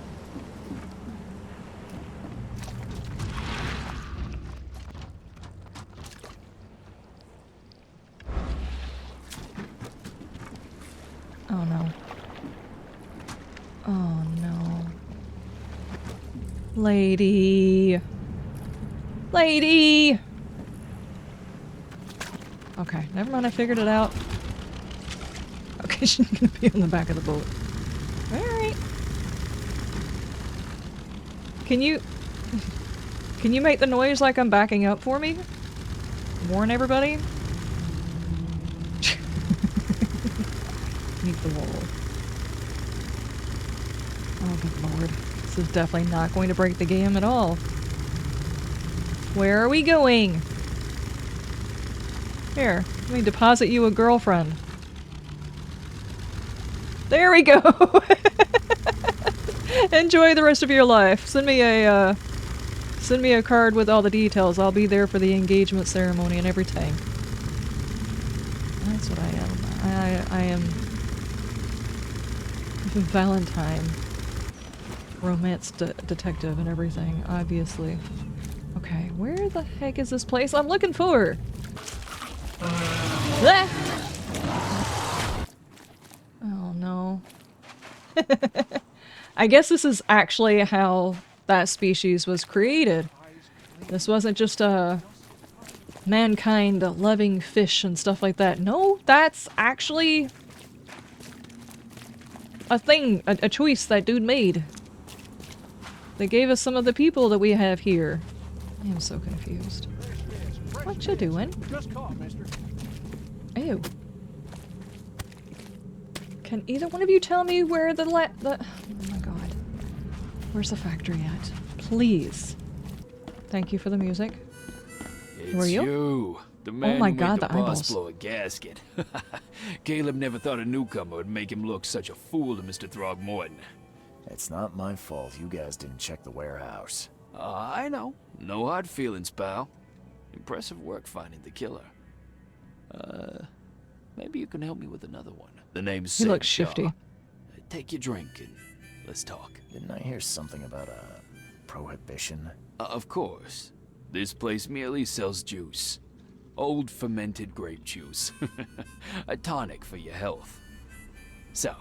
Oh no. Oh no. Lady! Lady! Okay, never mind, I figured it out. Okay, she's gonna be on the back of the boat. Alright. Can you make the noise like I'm backing up for me? Warn everybody? Meet the wall. Oh, good lord. This is definitely not going to break the game at all. Where are we going? Here, let me deposit you a girlfriend. There we go! Enjoy the rest of your life. Send me a card with all the details. I'll be there for the engagement ceremony and everything. That's what I am. I am Valentine. romance detective and everything, obviously. Okay, where the heck is this place I'm looking for? Ah! Oh no. I guess this is actually how that species was created. This wasn't just a mankind loving fish and stuff like that. No, that's actually a thing, a choice that dude made. They gave us some of the people that we have here. I am so confused. What you doing? Just caught, mister. Ew. Can either one of you tell me where the oh my god. Where's the factory at? Please. Thank you for the music. It's Who are you? the man my who God, made the the boss eyeballs. blow a gasket. Caleb never thought a newcomer would make him look such a fool to Mr. Throgmorton. It's not my fault you guys didn't check the warehouse. I know. No hard feelings, pal. Impressive work finding the killer. Maybe you can help me with another one. The name's He Sam looks Shaw. shifty. Take your drink and let's talk. Didn't I hear something about a prohibition? Of course. This place merely sells juice. Old fermented grape juice. A tonic for your health. So,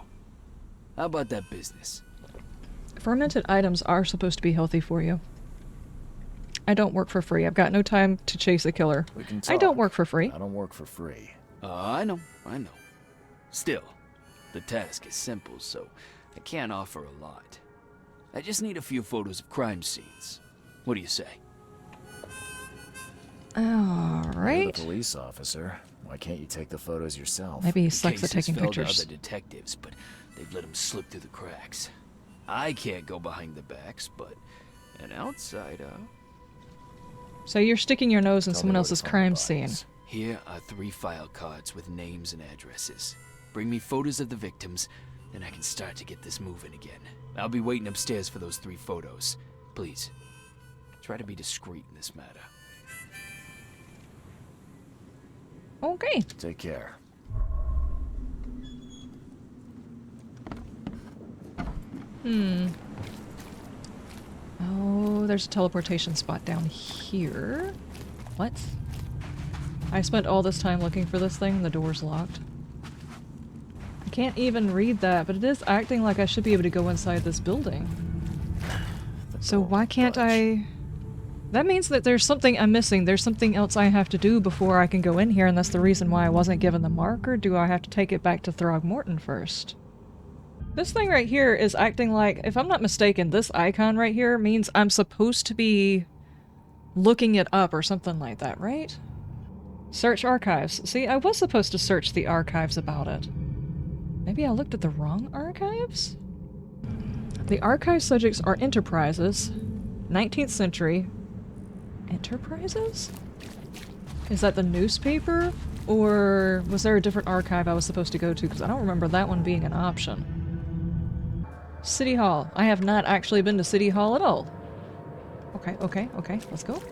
how about that business? Fermented items are supposed to be healthy for you. I don't work for free. I've got no time to chase a killer. We can I don't talk. work for free. I don't work for free. I know. Still, the task is simple, so I can't offer a lot. I just need a few photos of crime scenes. What do you say? All You're right. the police officer. Why can't you take the photos yourself? Maybe he sucks at Cases taking fell to pictures. other detectives, but they've let them slip through the cracks. I can't go behind the backs, but an outsider. So you're sticking your nose in Tell me someone where to else's find crime the scene. bodies. Here are 3 file cards with names and addresses. Bring me photos of the victims, then I can start to get this moving again. I'll be waiting upstairs for those 3 photos. Please, try to be discreet in this matter. Okay. Take care. Oh, there's a teleportation spot down here. What? I spent all this time looking for this thing. The door's locked. I can't even read that, but it is acting like I should be able to go inside this building. The So door why won't can't budge. I... That means that there's something I'm missing. There's something else I have to do before I can go in here, and that's the reason why I wasn't given the marker. Do I have to take it back to Throgmorton first? This thing right here is acting like, if I'm not mistaken, this icon right here means I'm supposed to be looking it up or something like that, right? Search archives. See, I was supposed to search the archives about it. Maybe I looked at the wrong archives? The archive subjects are enterprises. 19th century. Enterprises? Is that the newspaper? Or was there a different archive I was supposed to go to? Because I don't remember that one being an option. City Hall. I have not actually been to City Hall at all. Okay. Let's go.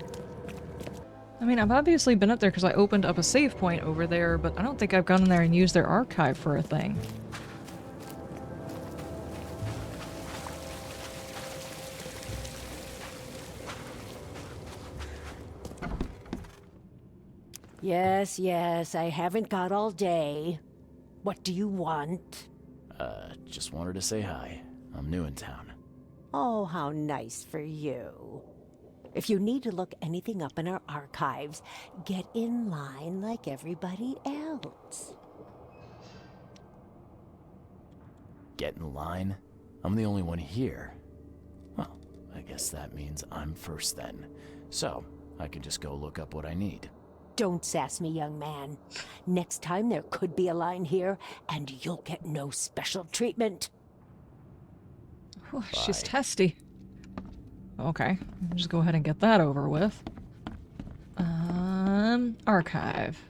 I mean, I've obviously been up there because I opened up a save point over there, but I don't think I've gone in there and used their archive for a thing. Yes, I haven't got all day. What do you want? Just wanted to say hi. I'm new in town. Oh, how nice for you. If you need to look anything up in our archives, get in line like everybody else. Get in line? I'm the only one here. Well, I guess that means I'm first then. So, I can just go look up what I need. Don't sass me, young man. Next time there could be a line here, and you'll get no special treatment. Whew, she's Bye. testy. Okay, I'll just go ahead and get that over with. Archive.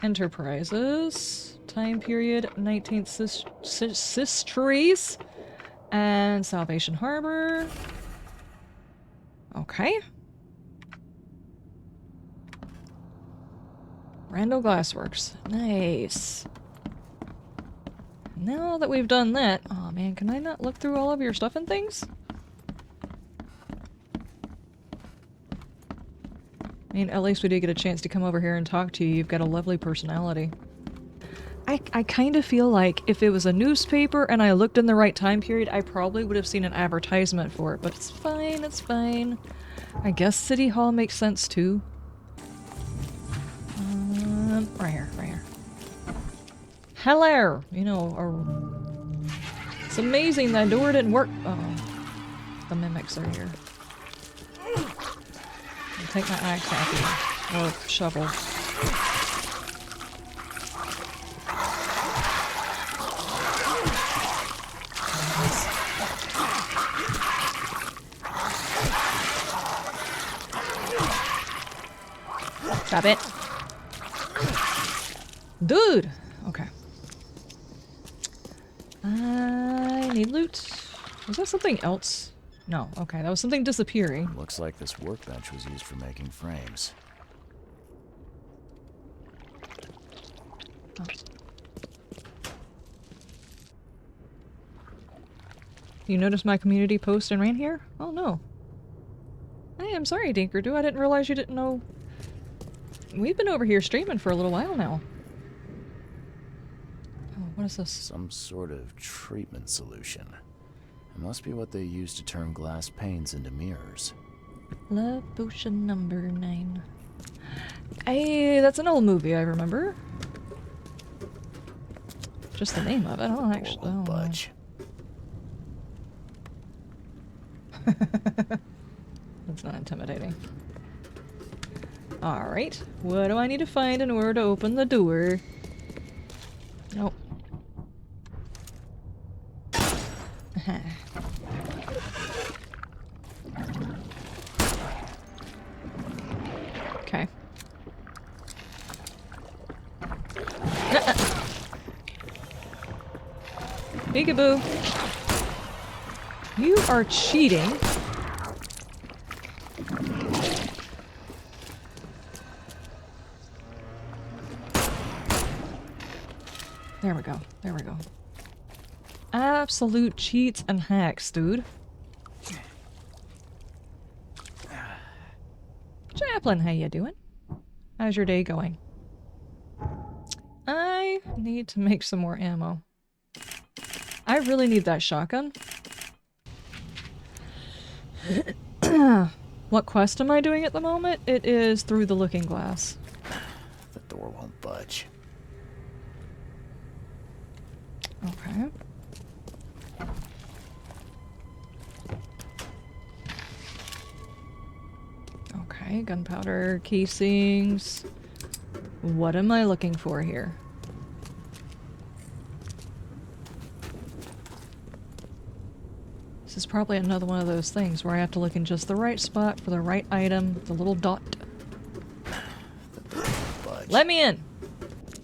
Enterprises. Time period 19th centuries. And Salvation Harbor. Okay. Randall Glassworks. Nice. Now that we've done that... Oh man, can I not look through all of your stuff and things? I mean, at least we did get a chance to come over here and talk to you. You've got a lovely personality. I kind of feel like if it was a newspaper and I looked in the right time period, I probably would have seen an advertisement for it. But it's fine, it's fine. I guess City Hall makes sense too. Right here, right here. Hello! You know, it's amazing that door didn't work. Oh, the mimics are here. I'll take my axe off you. Or shovel. Stop it. Dude! Okay. I need loot. Was that something else? No. Okay, that was something disappearing. Looks like this workbench was used for making frames. Oh. You noticed my community post and ran here? Oh no. Hey, I'm sorry, Dinkerdo. I didn't realize you didn't know. We've been over here streaming for a little while now. Oh, what is this? Some sort of treatment solution. It must be what they use to turn glass panes into mirrors. Love Potion number 9. Hey, that's an old movie, I remember. Just the name of it. I don't actually. I don't budge. That's not intimidating. Alright, what do I need to find in order to open the door? Nope. Okay. Peekaboo! You are cheating. There we go. There we go. Absolute cheats and hacks, dude. Chaplain, how you doing? How's your day going? I need to make some more ammo. I really need that shotgun. What quest am I doing at the moment? It is through the looking glass. The door won't budge. Okay. Okay, gunpowder, casings. What am I looking for here? This is probably another one of those things where I have to look in just the right spot for the right item, the little dot. Let me in!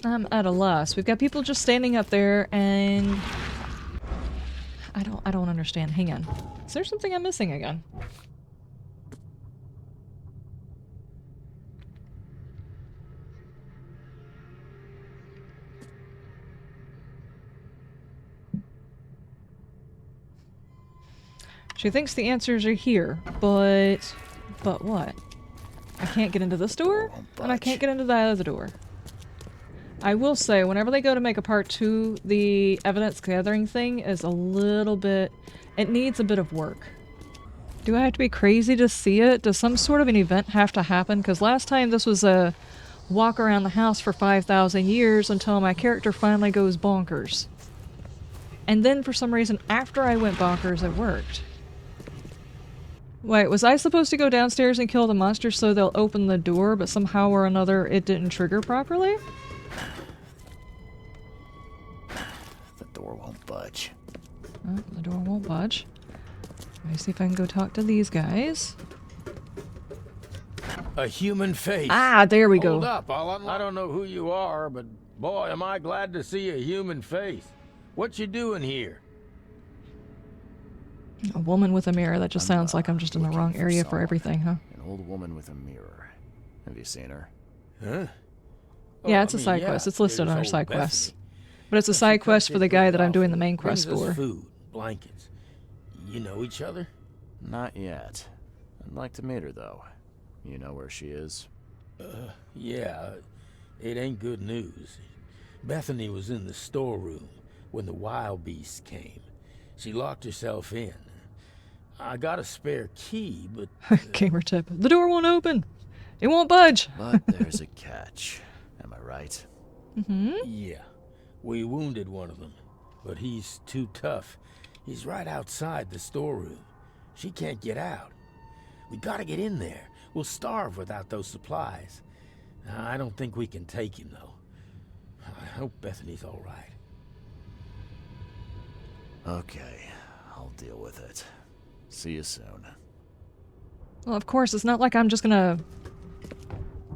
I'm at a loss. We've got people just standing up there and... I don't understand. Hang on. Is there something I'm missing again? She thinks the answers are here, but what? I can't get into this door, and I can't get into that other door. I will say, whenever they go to make a part 2, the evidence gathering thing is a little bit... It needs a bit of work. Do I have to be crazy to see it? Does some sort of an event have to happen? Because last time this was a walk around the house for 5,000 years until my character finally goes bonkers. And then for some reason, after I went bonkers, it worked. Wait, was I supposed to go downstairs and kill the monster so they'll open the door, but somehow or another it didn't trigger properly? The door won't budge. Oh, the door won't budge. Let me see if I can go talk to these guys. A human face. Ah, there we go. Hold up, I don't know who you are, but boy, am I glad to see a human face. What you doing here? A woman with a mirror. That just sounds like I'm just in the wrong area for everything, huh? An old woman with a mirror. Have you seen her? Huh? Yeah, it's a side quest. It's listed on our side quests. But it's a side quest for the guy that I'm doing the main quest Brings us for. food, blankets. You know each other? Not yet. I'd like to meet her, though. You know where she is? Yeah. It ain't good news. Bethany was in the storeroom when the wild beasts came. She locked herself in. I got a spare key, but... Gamer tip. The door won't open. It won't budge. But there's a catch. Am I right? Mm-hmm. Yeah. We wounded one of them, but he's too tough. He's right outside the storeroom. She can't get out. We gotta get in there. We'll starve without those supplies. I don't think we can take him, though. I hope Bethany's all right. Okay, I'll deal with it. See you soon. Well, of course, it's not like I'm just gonna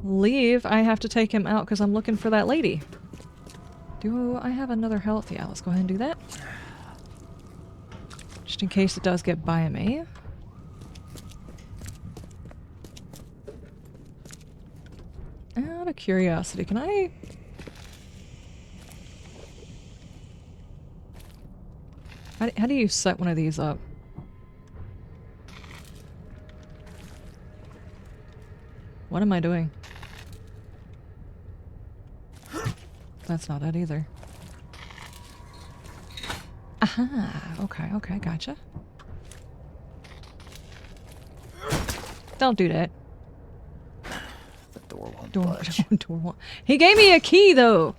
leave. I have to take him out because I'm looking for that lady. Do I have another health? Yeah, let's go ahead and do that. Just in case it does get by me. Out of curiosity, can I... How do you set one of these up? What am I doing? That's not it either. Aha! Okay, gotcha. Don't do that. The door won't Door budge. won't. He gave me a key, though!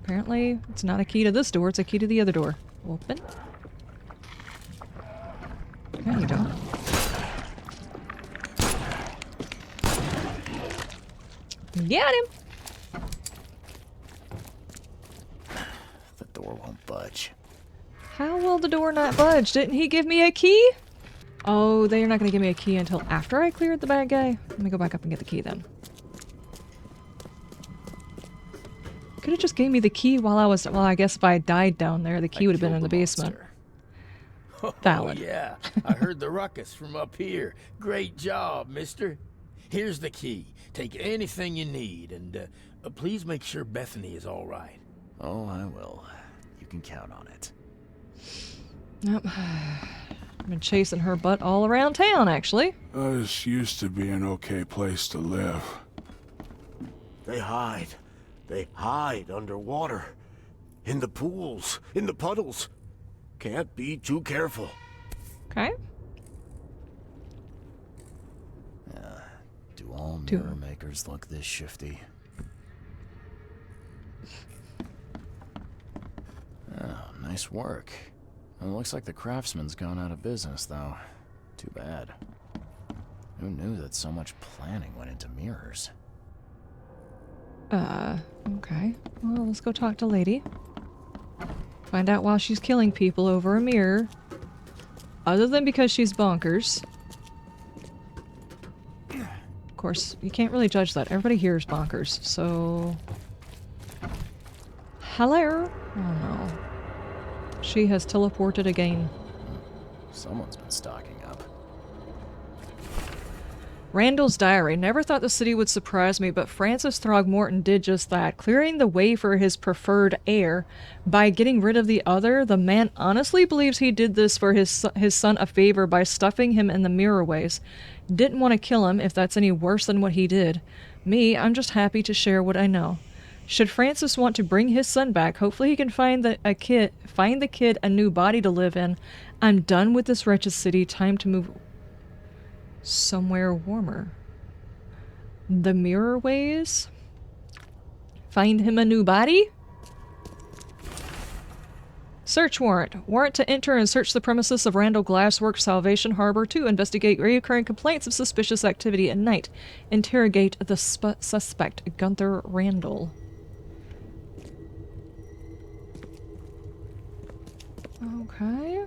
Apparently, it's not a key to this door, it's a key to the other door. Open. There you go. Got him! The door won't budge. How will the door not budge? Didn't he give me a key? Oh, they're not going to give me a key until after I cleared the bad guy? Let me go back up and get the key then. Could have just gave me the key while I was... Well, I guess if I died down there, the key would have been in the basement. Valid. Oh, yeah. I heard the ruckus from up here. Great job, mister. Here's the key. Take anything you need, and please make sure Bethany is all right. Oh, I will. You can count on it. Yep. I've been chasing her butt all around town, actually. This used to be an okay place to live. They hide. They hide underwater. In the pools, in the puddles. Can't be too careful. Okay. Do all mirror makers look this shifty? Oh, nice work. It looks like the craftsman's gone out of business, though. Too bad. Who knew that so much planning went into mirrors? Okay. Well, let's go talk to Lady. Find out why she's killing people over a mirror. Other than because she's bonkers. Of course, you can't really judge that. Everybody here is bonkers, so... Hello? Oh no. She has teleported again. Someone's been stocking up. Randall's diary. Never thought the city would surprise me, but Francis Throgmorton did just that, clearing the way for his preferred heir by getting rid of the other. The man honestly believes he did this for his son a favor by stuffing him in the mirrorways. Didn't want to kill him if that's any worse than what he did. Me, I'm just happy to share what I know. Should Francis want to bring his son back, hopefully he can find the kid a new body to live in. I'm done with this wretched city. Time to move somewhere warmer. The mirrorways? Find him a new body? Search warrant. Warrant to enter and search the premises of Randall Glassworks Salvation Harbor to investigate recurring complaints of suspicious activity at night. Interrogate the suspect, Gunther Randall. Okay.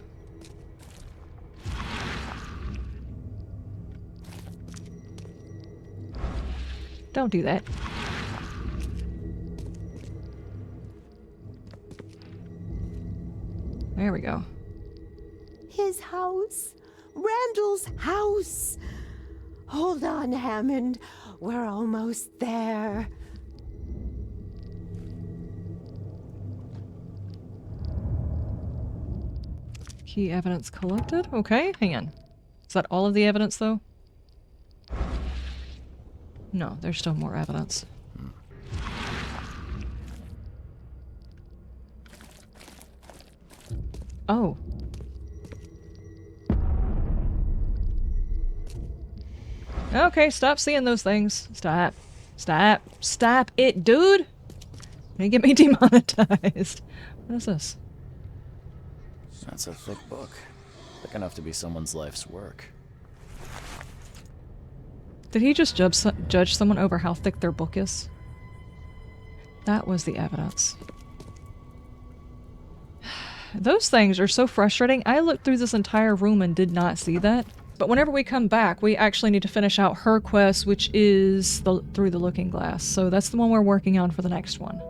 Don't do that. There we go. His house. Randall's house. Hold on, Hammond. We're almost there. Key evidence collected. Okay, hang on. Is that all of the evidence, though? No, there's still more evidence. Oh. Okay, stop seeing those things. Stop. Stop. Stop it, dude! You're gonna get me demonetized. What is this? That's a thick book. Thick enough to be someone's life's work. Did he just judge someone over how thick their book is? That was the evidence. Those things are so frustrating. I looked through this entire room and did not see that. But whenever we come back, we actually need to finish out her quest, which is through the looking glass. So that's the one we're working on for the next one.